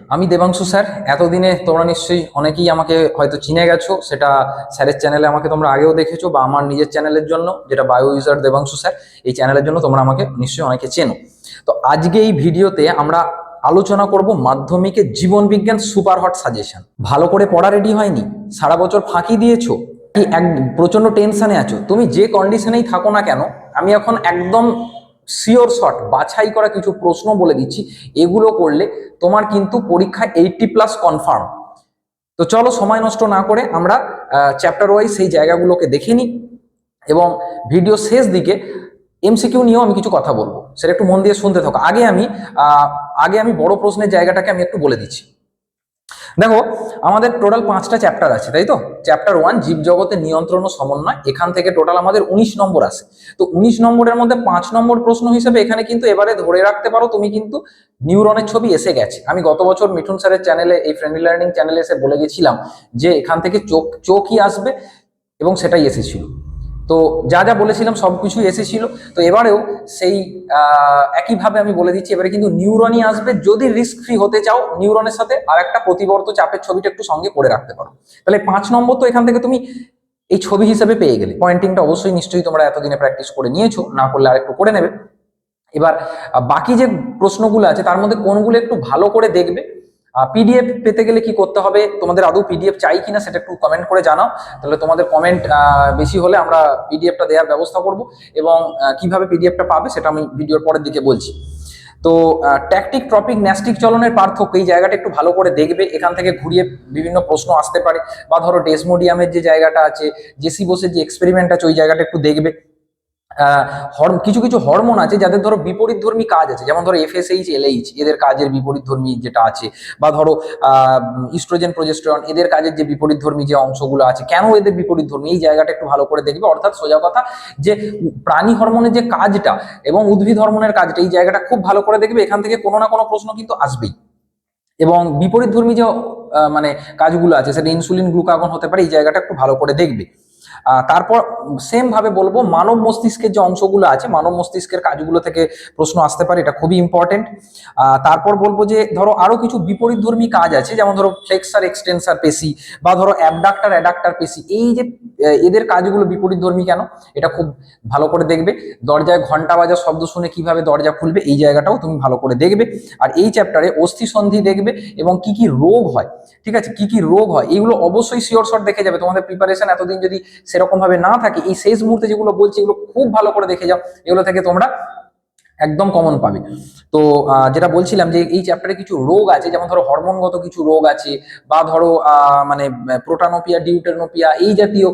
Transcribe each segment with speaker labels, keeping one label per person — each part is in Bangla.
Speaker 1: আমি দেবাংশু স্যার। এতদিনে তোমরা নিশ্চয়ই অনেকেই আমাকে হয়তো চিনে গেছো, সেটা স্যারের চ্যানেলে আমাকে তোমরা আগেও দেখেছো, বা আমার নিজের চ্যানেলের জন্য যেটা বায়ো ইউজার দেবাংশু স্যার, এই চ্যানেলের জন্য তোমরা আমাকে নিশ্চয়ই অনেকে চেনো। তো আজকে এই ভিডিওতে আমরা আলোচনা করব মাধ্যমিকের জীবন বিজ্ঞান সুপার হট সাজেশন। ভালো করে পড়া রেডি হয়নি, সারা বছর ফাঁকি দিয়েছো, কি এক প্রচন্ড টেনশনে আছো, তুমি যে কন্ডিশনেই থাকো না কেন, আমি এখন একদম শিওর শট বাছাই করা কিছু প্রশ্ন বলে দিচ্ছি। এগুলো করলে তোমার কিন্তু পরীক্ষায় 80+ কনফার্ম। তো চলো সময় নষ্ট না করে আমরা চ্যাপ্টার ওয়াইজ সেই জায়গাগুলোকে দেখে নিই, এবং ভিডিও শেষ দিকে এমসিকিউ নিয়েও আমি কিছু কথা বলবো, সেটা একটু মন দিয়ে শুনতে থাকো। আগে আমি বড় প্রশ্নের জায়গাটাকে আমি একটু বলে দিচ্ছি। দেখো, আমাদের টোটাল 5টা চ্যাপ্টার আছে, তাই তো? চ্যাপ্টার 1 জীবজগতের নিয়ন্ত্রণ ও সমন্বয়, এখান থেকে টোটাল আমাদের 19 নম্বর আসে। তো 19 নম্বরের মধ্যে 5 নম্বর প্রশ্ন হিসেবে এখানে কিন্তু এবারে ধরে রাখতে পারো তুমি কিন্তু নিউরনের ছবি এসে গেছে। আমি গত বছর মিঠুন স্যারের চ্যানেলে, এই ফ্রেন্ডলি লার্নিং চ্যানেলে এসে বলে গেছিলাম যে এখান থেকে চোখই আসবে, এবং সেটাই এসেছিল। তো যা যা বলেছিলাম সবকিছু এসেছিল। তো এবারেও সেই একইভাবে আমি বলে দিচ্ছি, এবারে কিন্তু নিউরনই আসবে। যদি রিস্ক ফ্রি হতে চাও, নিউরনের সাথে আর একটা প্রতিবর্ত চাপের ছবিটা একটু সঙ্গে করে রাখতে পারো। তাহলে 5 নম্বর তো এখান থেকে তুমি এই ছবি হিসেবে পেয়ে গেলে। পয়েন্টিংটা অবশ্যই নিশ্চয়ই তোমরা এতদিনে প্র্যাকটিস করে নিয়েছো, না করলে আরেকটু করে নেবে। এবার বাকি যে প্রশ্নগুলো আছে তার মধ্যে কোনগুলো একটু ভালো করে দেখবে। পিডিএফ পেতে গেলে কি করতে হবে, তোমাদের আদৌ পিডিএফ চাই কিনা সেটা একটু কমেন্ট করে জানাও। তাহলে তোমাদের কমেন্ট বেশি হলে আমরা পিডিএফটা দেওয়ার ব্যবস্থা করব, এবং কিভাবে পিডিএফটা পাবে সেটা আমি ভিডিওর পরের দিকে বলছি। তো ট্যাকটিক, ট্রপিক, ন্যাস্টিক চলনের পার্থক্য, এই জায়গাটা একটু ভালো করে দেখবে। এখান থেকে ঘুরিয়ে বিভিন্ন প্রশ্ন আসতে পারে। বা ধরো ডেসমোডিয়ামের যে জায়গাটা আছে, জেসি বোসের যে এক্সপেরিমেন্ট আছে, ওই জায়গাটা একটু দেখবে। কিছু কিছু হরমোন আছে যাদের ধরো বিপরীতধর্মী কাজ আছে, যেমন ধরো এফএসএইচ, এলএইচ, এদের কাজের বিপরীতধর্মী যেটা আছে। বা ধরো ইস্ট্রোজেন, প্রোজেস্টেরন, এদের কাজের যে বিপরীতধর্মী যে অংশগুলো আছে, কেন এদের বিপরীতধর্মী, এই জায়গাটা একটু ভালো করে দেখবে। অর্থাৎ সোজা কথা যে প্রাণী হরমোনের যে কাজটা এবং উদ্ভিদ হরমোনের কাজটা, এই জায়গাটা খুব ভালো করে দেখবে। এখান থেকে কোনো না কোনো প্রশ্ন কিন্তু আসবেই। এবং বিপরীতধর্মী যে মানে কাজগুলো আছে, সেটা ইনসুলিন, গ্লুকাগন হতে পারে, এই জায়গাটা একটু ভালো করে দেখবে। তারপর সেম ভাবে বলবো মানব মস্তিষ্কের যে অংশগুলো আছে, মানব মস্তিষ্কের কাজগুলো থেকে প্রশ্ন আসতে পারে, এটা খুবই ইম্পর্টেন্ট। তারপর বলবো যে ধরো আরো কিছু বিপরীতধর্মী কাজ আছে, যেমন ধরো ফ্লেক্সার, এক্সটেন্সার পেশি, বা ধরো অ্যাবডাক্টার, অ্যাডাক্টার পেশি, এই যে এদের কাজগুলো বিপরীতধর্মী কেন, এটা খুব ভালো করে দেখবে। দরজায় ঘন্টা বাজার শব্দ শুনে কিভাবে দরজা খুলবে, এই জায়গাটাও তুমি ভালো করে দেখবে। আর এই চ্যাপ্টারে অস্থি সন্ধি দেখবে, এবং কি কি রোগ হয়, ঠিক আছে, কি কি রোগ হয়, এইগুলো অবশ্যই শিওর শট দেখে যাবে। তোমাদের প্রিপারেশন এতদিন যদি সেরকম ভাবে না থাকে, এই শেষ মুহূর্তে যেগুলো বলছি এগুলো খুব ভালো করে দেখে যাও, এগুলো থেকে তোমরা একদম কমন পাবে। তো যেটা বলছিলাম যে এই চ্যাপ্টারে কিছু রোগ আছে, যেমন ধরো হরমোনগত কিছু রোগ আছে, বা ধরো মানে প্রোটানোপিয়া, ডিউটেরনোপিয়া, এই জাতীয়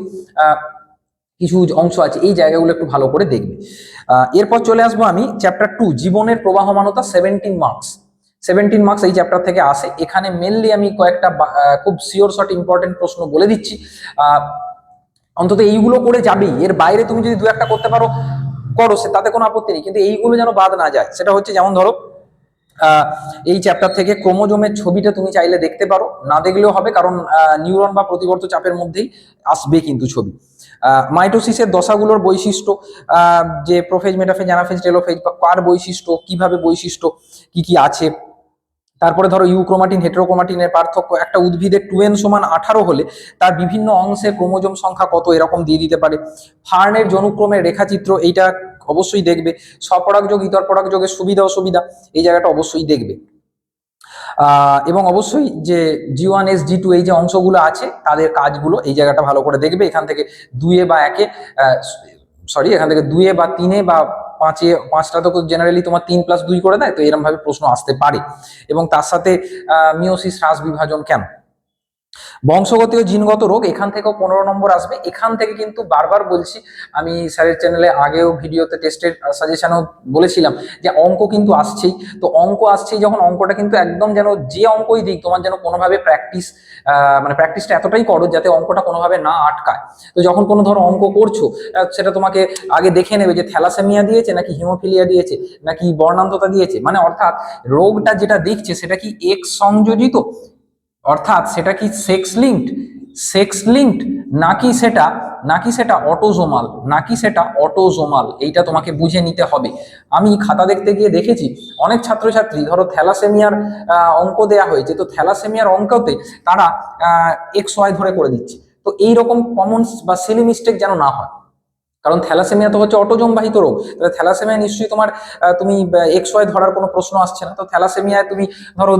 Speaker 1: কিছু অংশ আছে, এই জায়গাগুলো একটু ভালো করে দেখবে। এরপর চলে আসবো আমি চ্যাপ্টার 2 জীবনের প্রবাহমানতা, 17 মার্কস। 17 মার্কস এই চ্যাপ্টার থেকে আসে। এখানে মেনলি আমি কয়েকটা খুব শিওর শট ইম্পর্টেন্ট প্রশ্ন বলে দিচ্ছি। অন্তত এইগুলো করে যাবেই, এর বাইরে তুমি যদি দু একটা করতে পারো করো, সে তাতে কোনো আপত্তি নেই, কিন্তু এইগুলো যেন বাদ না যায়। সেটা হচ্ছে যেমন ধরো এই চ্যাপ্টার থেকে ক্রোমোজোমের ছবিটা তুমি চাইলে দেখতে পারো, না দেখলেও হবে, কারণ নিউরন বা প্রতিবর্ত চাপের মধ্যেই আসবে কিন্তু ছবি। মাইটোসিসের দশাগুলোর বৈশিষ্ট্য, যে প্রোফেজ, মেটাফেজ, অ্যানাফেজ, টেলোফেজ, বা কার বৈশিষ্ট্য, কিভাবে বৈশিষ্ট্য কি কি আছে। তারপরে ধরো ইউক্রোমাটিন, হেটেরোক্রোমাটিনের পার্থক্য, একটা উদ্ভিদের 2n = 18 হলে তার বিভিন্ন অংশে ক্রোমোজোম সংখ্যা কত, এরকম দিয়ে দিতে পারে। ফার্নের জনুক্রমের রেখাচিত্র, এইটা অবশ্যই দেখবে। স্বপরাগযোগ, ইতর পরাগযোগের সুবিধা অসুবিধা, এই জায়গাটা অবশ্যই দেখবে। এবং অবশ্যই যে G1, G2, এই যে অংশগুলো আছে তাদের কাজগুলো, এই জায়গাটা ভালো করে দেখবে। এখান থেকে 2 বা 1 এখান থেকে 2 বা 3 বা 5টা তো জেনারেলি তোমার 3+2 করে দেয়, তো এরকম ভাবে প্রশ্ন আসতে পারে। এবং তার সাথে মিওসিস, হ্রাস বিভাজন কেন, বংশগত ও জিনগত রোগ, এখান থেকেও 15 নম্বর আসবে। এখান থেকে কিন্তু বারবার বলছি, আমি স্যারের চ্যানেলে আগেও ভিডিওতে টেস্টের সাজেশনও বলেছিলাম যে অঙ্ক কিন্তু আসছেই। তো অঙ্ক আসছেই যখন, অঙ্কটা কিন্তু একদম যেন যে অঙ্কই দিক তোমার যেন কোনোভাবে প্র্যাকটিসটা এতটাই করো যাতে অঙ্কটা কোনোভাবে না আটকায়। তো যখন কোনো ধরো অঙ্ক করছো, সেটা তোমাকে আগে দেখে নেবে যে থ্যালাসেমিয়া দিয়েছে নাকি হিমোফিলিয়া দিয়েছে নাকি বর্ণান্ধতা দিয়েছে, মানে অর্থাৎ রোগটা যেটা দেখছে সেটা কি এক্স সংযোজিত, অর্থাৎ সেটা কি সেক্স লিঙ্কড নাকি সেটা নাকি সেটা অটোজোমাল, নাকি সেটা অটোজোমাল, এইটা তোমাকে বুঝে নিতে হবে। আমি খাতা দেখতে গিয়ে দেখেছি অনেক ছাত্রছাত্রী, ধরো থ্যালাসেমিয়ার অঙ্ক দেয়া হয়েছে, তো থ্যালাসেমিয়ার অঙ্কতে তারা XY ধরে করে দিচ্ছে। তো এইরকম কমন বা সিলি মিস্টেক যেন না হয়, কারণ থ্যালাসেমিয়া তো হচ্ছে অটোজোম বাহিত রোগ। তাহলে থ্যালাসেমিয়া নিশ্চয়ই তোমার তুমি XY ধরার কোনো প্রশ্ন আসছে না। তো থ্যালাসেমিয়ায় তুমি ধরো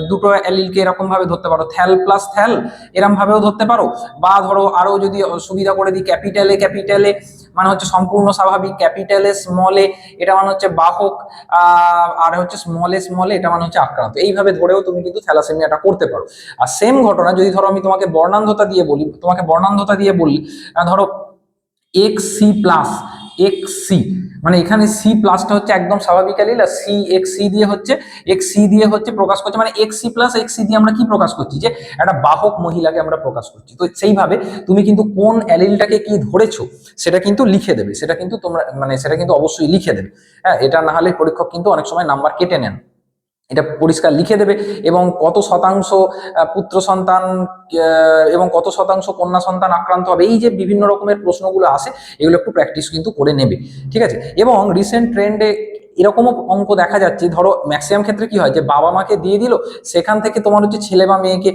Speaker 1: দুটো অ্যালিলকে এরকম ভাবে ধরতে পারো, থ্যাল প্লাস থ্যাল এরম ভাবেও ধরতে পারো, বা ধরো আরো যদি সুবিধা করে দিই ক্যাপিটালে, ক্যাপিটালে মানে হচ্ছে সম্পূর্ণ স্বাভাবিক, ক্যাপিটালে স্মলে এটা মানে হচ্ছে বাহক, আর হচ্ছে স্মলে স্মলে এটা মানে হচ্ছে আক্রান্ত। এইভাবে ধরেও তুমি কিন্তু থ্যালাসেমিয়াটা করতে পারো। আর সেম ঘটনা যদি ধরো আমি তোমাকে বর্ণান্ধতা দিয়ে বলি, তোমাকে বর্ণান্ধতা দিয়ে বলি, ধরো XC প্লাস XC, মানে এখানে সি প্লাসটা হচ্ছে একদম স্বাভাবিক অ্যালিল, আর XC দিয়ে হচ্ছে প্রকাশ করছে, মানে XC প্লাস XC দিয়ে আমরা কি প্রকাশ করছি, যে একটা বাহক মহিলাকে আমরা প্রকাশ করছি। তো সেইভাবে তুমি কিন্তু কোন অ্যালিলটাকে কি ধরেছো সেটা কিন্তু লিখে দেবে, সেটা কিন্তু তোমরা মানে সেটা কিন্তু অবশ্যই লিখে দেবে। হ্যাঁ, এটা না হলে পরীক্ষক কিন্তু অনেক সময় নাম্বার কেটে নেন। এটা পরিষ্কার লিখে দেবে, এবং কত শতাংশ পুত্র সন্তান এবং কত শতাংশ কন্যা সন্তান আক্রান্ত হবে, এই যে বিভিন্ন রকমের প্রশ্নগুলো আসে এগুলো একটু প্র্যাকটিস কিন্তু করে নেবে, ঠিক আছে। এবং রিসেন্ট ট্রেন্ডে এরকমও অঙ্ক দেখা যাচ্ছে, ধরো ম্যাক্সিমাম ক্ষেত্রে কি হয় যে বাবা মাকে দিয়ে দিল, সেখান থেকে তোমার হচ্ছে ছেলে বা মেয়েকে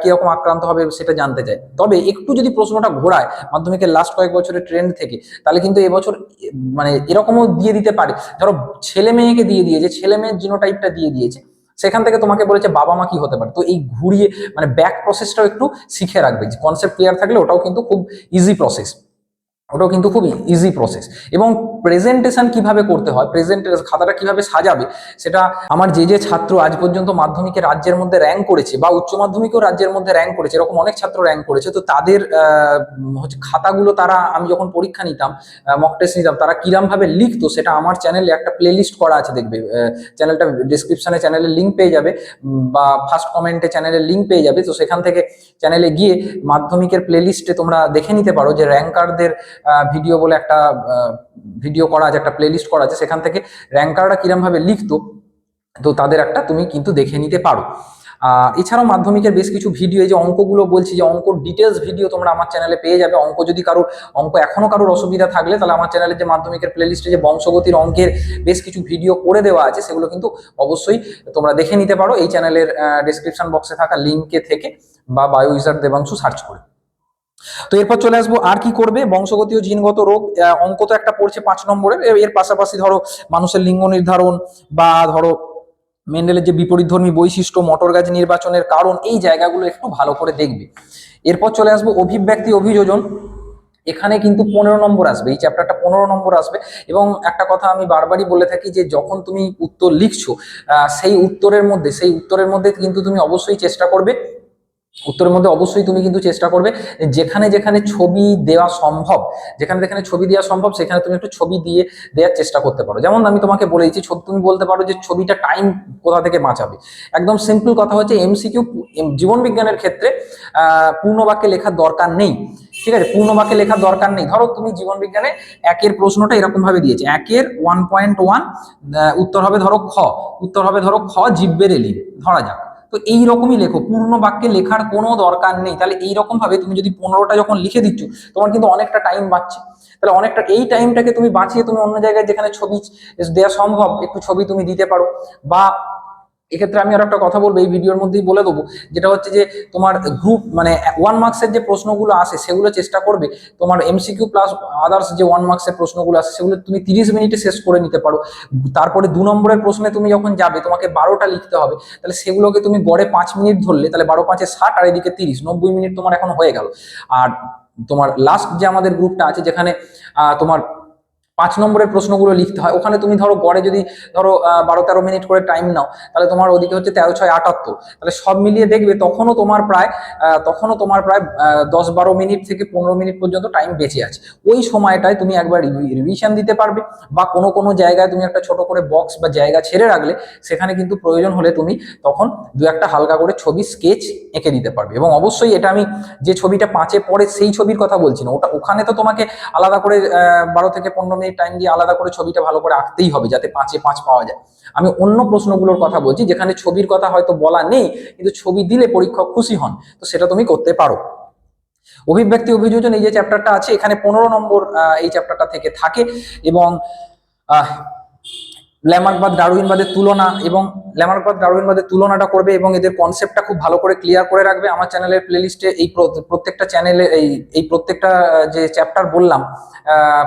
Speaker 1: কিরকম আক্রান্ত হবে সেটা জানতে চায়। তবে একটু যদি প্রশ্নটা ঘোরায় মাধ্যমিকের লাস্ট কয়েক বছরের ট্রেন্ড থেকে, তাহলে কিন্তু এবছর মানে এরকমও দিয়ে দিতে পারে, ধরো ছেলে মেয়েকে দিয়ে দিয়েছে, ছেলে মেয়ের জিনোটাইপটা দিয়ে দিয়েছে, সেখান থেকে তোমাকে বলেছে বাবা মা কি হতে পারে। তো এই ঘুরিয়ে মানে ব্যাক প্রসেসটাও একটু শিখে রাখবে, কনসেপ্ট ক্লিয়ার থাকলে ওটাও কিন্তু খুব ইজি প্রসেস, ওটাও কিন্তু খুব ইজি প্রসেস। এবং প্রেজেন্টেশন কিভাবে করতে হয়, খাতাটা কিভাবে সাজাবে, সেটা আমার যে ছাত্র আজ পর্যন্ত মাধ্যমিকে রাজ্যের মধ্যে র্যাঙ্ক করেছে বা উচ্চ মাধ্যমিকেও রাজ্যের মধ্যে র্যাঙ্ক করেছে, এরকম অনেক ছাত্র র্যাঙ্ক করেছে, তো তাদের হচ্ছে খাতাগুলো তারা আমি যখন পরীক্ষা নিতাম, মক টেস্ট নিতাম, তারা কিরম ভাবে লিখতো সেটা আমার চ্যানেলে একটা প্লে লিস্ট করা আছে, দেখবে চ্যানেলটা ডিসক্রিপশনে চ্যানেলের লিঙ্ক পেয়ে যাবে, বা ফার্স্ট কমেন্টে চ্যানেলের লিঙ্ক পেয়ে যাবে। তো সেখান থেকে চ্যানেলে গিয়ে মাধ্যমিকের প্লে লিস্টে তোমরা দেখে নিতে পারো যে র্যাঙ্কারদের ভিডিও বলে একটা ভিডিও করা আছে, একটা প্লে লিস্ট করা আছে, সেখান থেকে র্যাঙ্কাররা কিরম ভাবে লিখতো, তো তাদের একটা তুমি কিন্তু দেখে নিতে পারো। এছাড়াও মাধ্যমিকের বেশ কিছু ভিডিও, এই যে অঙ্কগুলো বলছি, যে অঙ্ক ডিটেলস ভিডিও তোমরা আমার চ্যানেলে পেয়ে যাবে। যদি অঙ্ক এখনো কারোর অসুবিধা থাকলে, তাহলে আমার চ্যানেলে যে মাধ্যমিকের প্লে লিস্টে যে বংশগতির অঙ্কের বেশ কিছু ভিডিও করে দেওয়া আছে, সেগুলো কিন্তু অবশ্যই তোমরা দেখে নিতে পারো এই চ্যানেলের ডিসক্রিপশন বক্সে থাকা লিঙ্কে থেকে, বা বায়ো উইজার্ড দেবাংশু সার্চ করে। তো এরপর চলে আসবো আর কি করবে, বংশগত ও জিনগত রোগ, অঙ্ক তো একটা পড়ছে 5 নম্বরের, এর পাশাপাশি ধরো মানুষের লিঙ্গ নির্ধারণ, বা ধরো মেন্ডেলের যে বিপরীতধর্মী বৈশিষ্ট্য, মটর গাছ নির্বাচনের কারণ, এই জায়গাগুলো একটু ভালো করে দেখবে। এরপর চলে আসবো অভিব্যক্তি অভিযোজন, এখানে কিন্তু 15 নম্বর আসবে, এই চ্যাপ্টারটা 15 নম্বর আসবে। এবং একটা কথা আমি বারবারই বলে থাকি, যে যখন তুমি উত্তর লিখছো সেই উত্তরের মধ্যে কিন্তু তুমি অবশ্যই চেষ্টা করবে, তুমি কিন্তু চেষ্টা করবে যেখানে যেখানে ছবি দেওয়া সম্ভব, সেখানে তুমি একটু ছবি দেওয়ার চেষ্টা করতে পারো। যেমন আমি তোমাকে বলেছি, তুমি বলতে পারো যে ছবিটা টাইম কোথা থেকে বাঁচাবে। একদম সিম্পল কথা হচ্ছে, MCQ জীবন বিজ্ঞানের ক্ষেত্রে পূর্ণ বাক্যে লেখার দরকার নেই, ঠিক আছে, পূর্ণ বাক্যে লেখার দরকার নেই। ধরো তুমি জীবন বিজ্ঞানে একের প্রশ্নটা এরকম ভাবে দিয়েছে, একের 1.1 উত্তর হবে ধরো খ জীবের এলিল, ধরা যাক। তো এইরকমই লেখো, পূর্ণ বাক্যে লেখার কোনো দরকার নেই। তাহলে এইরকম ভাবে তুমি যদি 15টা যখন লিখে দিচ্ছ, তোমার কিন্তু অনেকটা টাইম বাঁচছে। তাহলে অনেকটা এই টাইমটাকে তুমি বাঁচিয়ে তুমি অন্য জায়গায় যেখানে ছবি দেওয়া সম্ভব, একটু ছবি তুমি দিতে পারো। বা এক্ষেত্রে আমি আর একটা কথা বলবো, এই ভিডিওর মধ্যেই বলে দেবো, যেটা হচ্ছে যে তোমার গ্রুপ মানে 1 মার্কসের যে প্রশ্নগুলো আসে, সেগুলো চেষ্টা করবে তোমার MCQ প্লাস আদার্স যে 1 মার্কসের প্রশ্নগুলো আসে, সেগুলো তুমি 30 মিনিটে শেষ করে নিতে পারো। তারপরে 2 নম্বরের প্রশ্নে তুমি যখন যাবে, তোমাকে 12টা লিখতে হবে, তাহলে সেগুলোকে তুমি গড়ে 5 মিনিট ধরলে, তাহলে 12 5 60, আর এদিকে 30, 90 মিনিট তোমার এখন হয়ে গেল। আর তোমার লাস্ট যে আমাদের গ্রুপটা আছে, যেখানে তোমার 5 নম্বরের প্রশ্নগুলো লিখতে হয়, ওখানে তুমি ধরো গড়ে যদি ধরো 12-13 মিনিট করে টাইম নাও, তাহলে তোমার ওদিকে হচ্ছে 13 6 78, তাহলে সব মিলিয়ে দেখবে তখনও তোমার প্রায় 10-12 মিনিট থেকে 15 মিনিট পর্যন্ত টাইম বেঁচে আছে। ওই সময়টায় তুমি একবার রিভিশন দিতে পারবে, বা কোনো জায়গায় তুমি একটা ছোট করে বক্স বা জায়গা ছেড়ে রাখলে, সেখানে কিন্তু প্রয়োজন হলে তুমি তখন দু একটা হালকা করে ছবি স্কেচ এঁকে দিতে পারবে। এবং অবশ্যই এটা আমি যে ছবিটা 5-এ পড়ে সেই ছবির কথা বলছি না, ওখানে তো তোমাকে আলাদা করে 12 থেকে 15 মিনিট টাইম দিয়ে আলাদা করে ছবিটা ভালো করে আঁকতেই হবে, যাতে 5-এ 5 পাওয়া যায়। আমি অন্য প্রশ্নগুলোর কথা বলছি, যেখানে ছবির কথা হয়তো বলা নেই, কিন্তু ছবি দিলে পরীক্ষক খুশি হন, তো সেটা তুমি করতে পারো। অভিব্যক্তি অভিযোজন এই যে চ্যাপ্টারটা আছে, এখানে 15 নম্বর এই চ্যাপ্টারটা থেকে থাকে। এবং ল্যামার্কবাদ ডারউইনবাদের তুলনা, এবং ল্যামার্কবাদ ডারউইনবাদের তুলনাটা করবে এবং এদের কনসেপ্টটা খুব ভালো করে ক্লিয়ার করে রাখবে। আমার চ্যানেলের প্লেলিস্টে এই প্রত্যেকটা চ্যানেলে এই প্রত্যেকটা যে চ্যাপ্টার বললাম,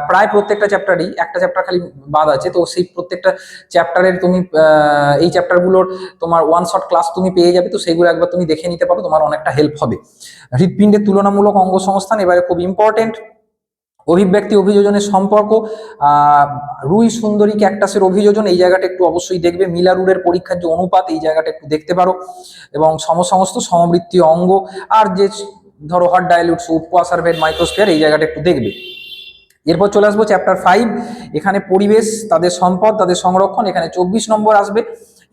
Speaker 1: প্রায় প্রত্যেকটা চ্যাপ্টারই, একটা চ্যাপ্টার খালি বাদ আছে, তো সেই প্রত্যেকটা চ্যাপ্টারের তুমি এই চ্যাপ্টারগুলোর তোমার ওয়ান শট ক্লাস তুমি পেয়ে যাবে, তো সেইগুলো একবার তুমি দেখে নিতে পারো, তোমার অনেকটা হেল্প হবে। হৃৎপিণ্ডের তুলনামূলক অঙ্গ সংস্থান এবারে খুব ইম্পর্টেন্ট। অভিব্যক্তি অভিযোজনের সম্পর্ক, রুই সুন্দরী ক্যাকটাসের অভিযোজন এই জায়গাটা একটু অবশ্যই দেখবে। মিলারুরের পরীক্ষার যে অনুপাত এই জায়গাটা একটু দেখতে পারো, এবং সমস্ত সমবৃত্তীয় অঙ্গ, আর যে ধরো হট ডাইলিউটস, উপোয়াসারভেট, মাইক্রোস্ফিয়ার এই জায়গাটা একটু দেখবে। এরপর চলে আসবো চ্যাপ্টার 5, এখানে পরিবেশ, তাদের সম্পদ, তাদের সংরক্ষণ, এখানে 24 নম্বর আসবে।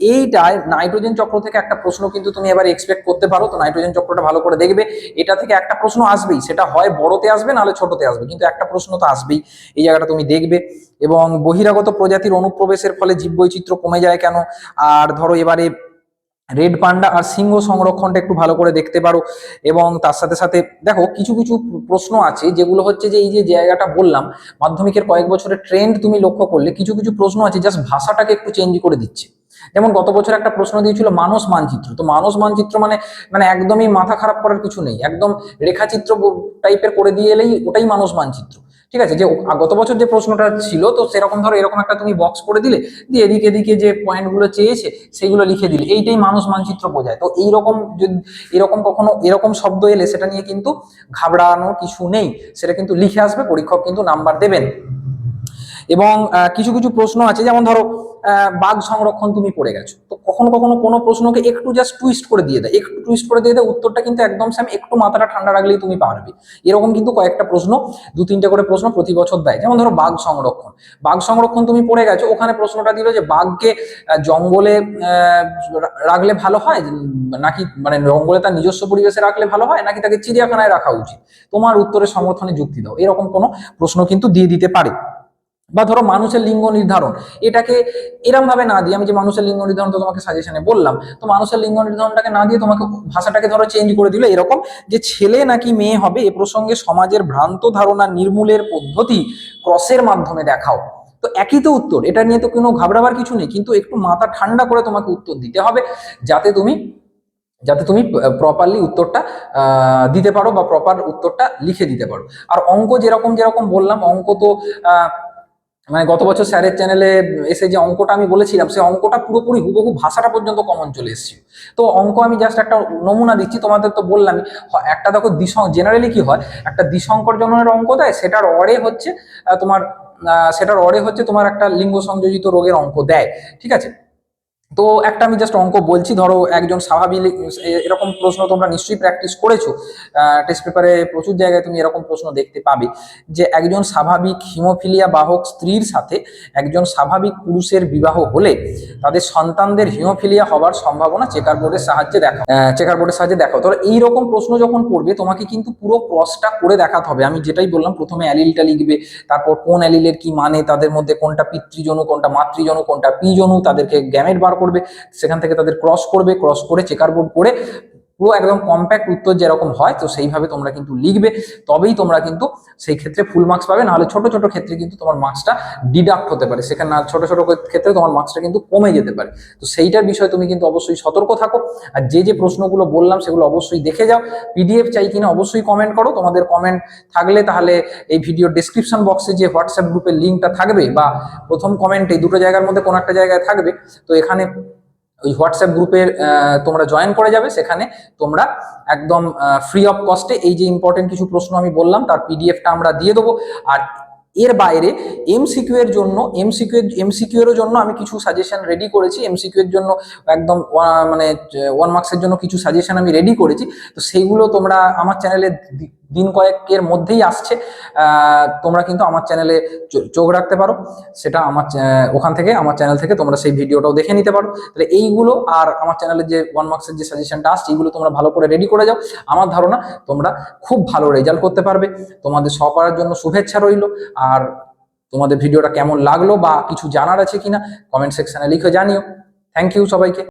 Speaker 1: এইটায় নাইট্রোজেন চক্র থেকে একটা প্রশ্ন কিন্তু তুমি এবারে এক্সপেক্ট করতে পারো, তো নাইট্রোজেন চক্রটা ভালো করে দেখবে। এটা থেকে একটা প্রশ্ন আসবেই, সেটা হয় বড়তে আসবে নাহলে ছোটতে আসবে, কিন্তু একটা প্রশ্ন তো আসবেই, এই জায়গাটা তুমি দেখবে। এবং বহিরাগত প্রজাতির অনুপ্রবেশের ফলে জীববৈচিত্র্য কমে যায় কেন, আর ধরো এবারে রেড পান্ডা আর সিংহ সংরক্ষণটা একটু ভালো করে দেখতে পারো। এবং তার সাথে সাথে দেখো কিছু কিছু প্রশ্ন আছে যেগুলো হচ্ছে যে এই যে জায়গাটা বললাম, মাধ্যমিকের কয়েক বছরের ট্রেন্ড তুমি লক্ষ্য করলে কিছু কিছু প্রশ্ন আছে জাস্ট ভাষাটাকে একটু চেঞ্জ করে দিচ্ছে। যেমন গত বছর একটা প্রশ্ন দিয়েছিল মানস মানচিত্র, তো মানস মানচিত্র মানে মানে একদমই মাথা খারাপ করার কিছু নেই, একদম রেখাচিত্র টাইপের করে দিয়ে এলেই ওটাই মানস মানচিত্র। ঠিক আছে, যে গত বছর যে প্রশ্নটা ছিল, তো সেরকম ধরো এরকম একটা তুমি বক্স করে দিলে, দিয়ে এদিকে এদিকে যে পয়েন্টগুলো চেয়েছে সেগুলো লিখে দিলে, এইটাই মানুষ মানচিত্র বোঝায়। তো এইরকম যদি এরকম কখনো এরকম শব্দ এলে সেটা নিয়ে কিন্তু ঘাবড়ানোর কিছু নেই, সেটা কিন্তু লিখে আসবে, পরীক্ষক কিন্তু নাম্বার দেবেন। এবং কিছু কিছু প্রশ্ন আছে, যেমন ধরো বাঘ সংরক্ষণ তুমি পড়ে গেছো, তো কখনো কখনো কোনো প্রশ্নকে একটু জাস্ট টুইস্ট করে দিয়ে দেয়, একটু টুইস্ট করে দিয়ে দেয়, উত্তরটা কিন্তু একদম সেম, একটু মাথাটা ঠান্ডা রাখলেই তুমি পারবে। এরকম কিন্তু কয়েকটা প্রশ্ন, 2-3টে করে প্রশ্ন প্রতি বছর দেয়। যেমন ধরো বাঘ সংরক্ষণ, বাঘ সংরক্ষণ তুমি পড়ে গেছো, ওখানে প্রশ্নটা দিল যে বাঘকে জঙ্গলে রাখলে ভালো হয় নাকি, মানে জঙ্গলে তার নিজস্ব পরিবেশে রাখলে ভালো হয় নাকি তাকে চিড়িয়াখানায় রাখা উচিত, তোমার উত্তরের সমর্থনে যুক্তি দাও, এরকম কোনো প্রশ্ন কিন্তু দিয়ে দিতে পারে। বা ধরো মানুষের লিঙ্গ নির্ধারণ, এটাকে এরম ভাবে না দিয়ে, আমি যে মানুষের লিঙ্গ নির্ধারণ তো তোমাকে সাজেশনে বললাম, তো মানুষের লিঙ্গ নির্ধারণটাকে না দিয়ে তোমাকে ভাষাটাকে ধরো চেঞ্জ করে দিল এরকম, যে ছেলে নাকি মেয়ে হবে এ প্রসঙ্গে সমাজের ভ্রান্ত ধারণা নির্মূলের পদ্ধতি ক্রসের মাধ্যমে দেখাও। তো একই তো উত্তর, এটা নিয়ে তো কোনো ঘাবড়াবার কিছু নেই, কিন্তু একটু মাথা ঠান্ডা করে তোমাকে উত্তর দিতে হবে, যাতে তুমি প্রপারলি উত্তরটা দিতে পারো, বা প্রপার উত্তরটা লিখে দিতে পারো। আর অঙ্ক যেরকম যেরকম বললাম, অঙ্ক তো মানে গত বছর স্যারের চ্যানেলে এসে যে অঙ্কটা আমি বলেছিলাম, সেই অঙ্কটা পুরোপুরি হুবহু ভাষাটা পর্যন্ত কমন চলে এসেছিল। তো অঙ্ক আমি জাস্ট একটা নমুনা দিচ্ছি তোমাদের, তো বললামই একটা দেখো জেনারেলি কি হয়, একটা দ্বিসংকর জননের অঙ্ক দেয়, সেটার অরে হচ্ছে তোমার একটা লিঙ্গ সংযোজিত রোগের অঙ্ক দেয়। ঠিক আছে, তো একটা আমি জাস্ট অঙ্ক বলছি, ধরো একজন স্বাভাবিক, এরকম প্রশ্ন তোমরা নিশ্চয়ই প্র্যাকটিস করেছো, টেস্ট পেপারে প্রচুর জায়গায় তুমি এরকম প্রশ্ন দেখতে পাবে, যে একজন স্বাভাবিক হিমোফিলিয়া বাহক স্ত্রীর সাথে একজন স্বাভাবিক পুরুষের বিবাহ হলে তাদের সন্তানদের হিমোফিলিয়া হবার সম্ভাবনা চেকার বোর্ডের সাহায্যে দেখো। তো এইরকম প্রশ্ন যখন পড়বে, তোমাকে কিন্তু পুরো ক্রসটা করে দেখাতে হবে। আমি যেটাই বললাম, প্রথমে অ্যালিলটা লিখবে, তারপর কোন অ্যালিলের কি মানে, তাদের মধ্যে কোনটা পিতৃজনু, কোনটা মাতৃজনু, কোনটা পিজনু, তাদেরকে গ্যামেট বার করবে, সেখান থেকে তাদের ক্রস করে চেকার বোর্ড করে পুরো একদম কম্প্যাক্ট উত্তর যেরকম হয়, তো সেইভাবে তোমরা কিন্তু লিখবে, তবেই তোমরা কিন্তু সেই ক্ষেত্রে ফুল মার্কস পাবে। নাহলে ছোট ছোট ক্ষেত্রে কিন্তু তোমার মার্কসটা ডিডাক্ট হতে পারে, সেখানে ছোট ছোট ক্ষেত্রে তোমার মার্কসটা কিন্তু কমে যেতে পারে। তো সেইটার বিষয়ে তুমি কিন্তু অবশ্যই সতর্ক থাকো। আর যে প্রশ্নগুলো বললাম সেগুলো অবশ্যই দেখে যাও। পিডিএফ চাই কিনা অবশ্যই কমেন্ট করো, তোমাদের কমেন্ট থাকলে তাহলে এই ভিডিওর ডেসক্রিপশন বক্সে যে হোয়াটসঅ্যাপ গ্রুপের লিঙ্কটা থাকবে, বা প্রথম কমেন্টে, দুটো জায়গার মধ্যে কোনো একটা জায়গায় থাকবে, তো এখানে ওই হোয়াটসঅ্যাপ গ্রুপের তোমরা জয়েন করে যাবে, সেখানে তোমরা একদম ফ্রি অফ কস্টে এই যে ইম্পর্টেন্ট কিছু প্রশ্ন আমি বললাম তার পিডিএফটা আমরা দিয়ে দেবো। আর এর বাইরে এমসিকিউ এর জন্য আমি কিছু সাজেশন রেডি করেছি, এমসিকিউ এর জন্য একদম মানে 1 মার্কসের জন্য কিছু সাজেশন আমি রেডি করেছি, তো সেইগুলো তোমরা আমার চ্যানেলে দিন কয়েকের মধ্যেই আসছে, তোমরা কিন্তু আমার চ্যানেলে চোখ রাখতে পারো, সেটা ওখান থেকে আমার চ্যানেল থেকে তোমরা সেই ভিডিওটাও দেখে নিতে পারো। তাহলে এইগুলো আর আমার চ্যানেলে যে 1 মার্কসের যে সাজেশনটা আসছে, এইগুলো তোমরা ভালো করে রেডি করে যাও, আমার ধারণা তোমরা খুব ভালো রেজাল্ট করতে পারবে। তোমাদের সবার জন্য শুভেচ্ছা রইল। আর তোমাদের ভিডিওটা কেমন লাগলো বা কিছু জানার আছে কিনা কমেন্ট সেকশনে লিখে জানিও। থ্যাংক ইউ সবাইকে।